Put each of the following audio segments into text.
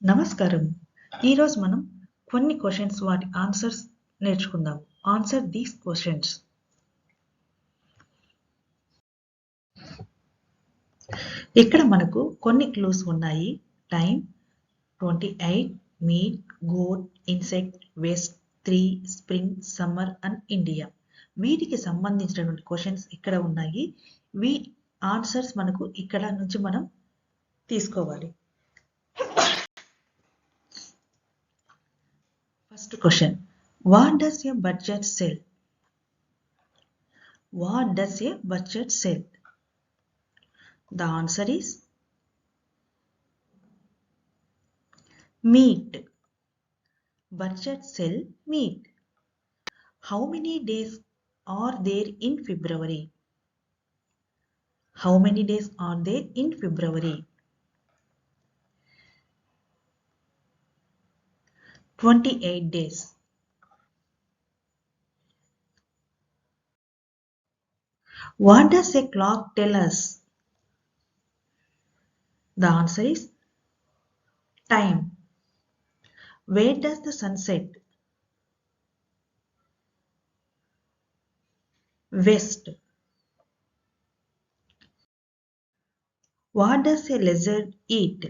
నమస్కారం. ఈరోజు మనం కొన్ని క్వశ్చన్స్ వాటి ఆన్సర్స్ నేర్చుకుందాం. Answer these questions. ఇక్కడ మనకు కొన్ని క్లూస్ ఉన్నాయి. Time, 28, meet, goat, insect, west, 3, spring, summer and India. వీటికి సంబంధించినటువంటి క్వశ్చన్స్ ఇక్కడ ఉన్నాయి. ఆన్సర్స్ మనకు ఇక్కడ నుంచి మనం తీసుకోవాలి. First question. What does a budget sell? What does a budget sell? The answer is meat. Budget sell meat. How many days are there in February? How many days are there in February? 28 days. What does a clock tell us? The answer is time. Where does the sun set? West. What does a lizard eat?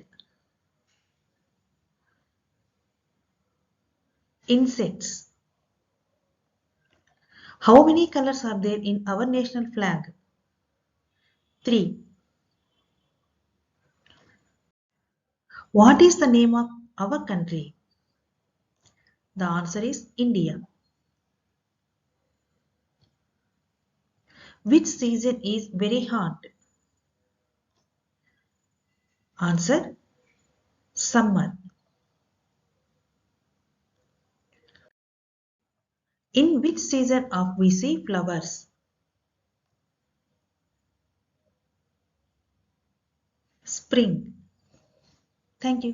Insects. How many colors are there in our national flag? 3. What is the name of our country? The answer is India. Which season is very hot? Answer: summer. In which season of we see flowers? Spring. Thank you.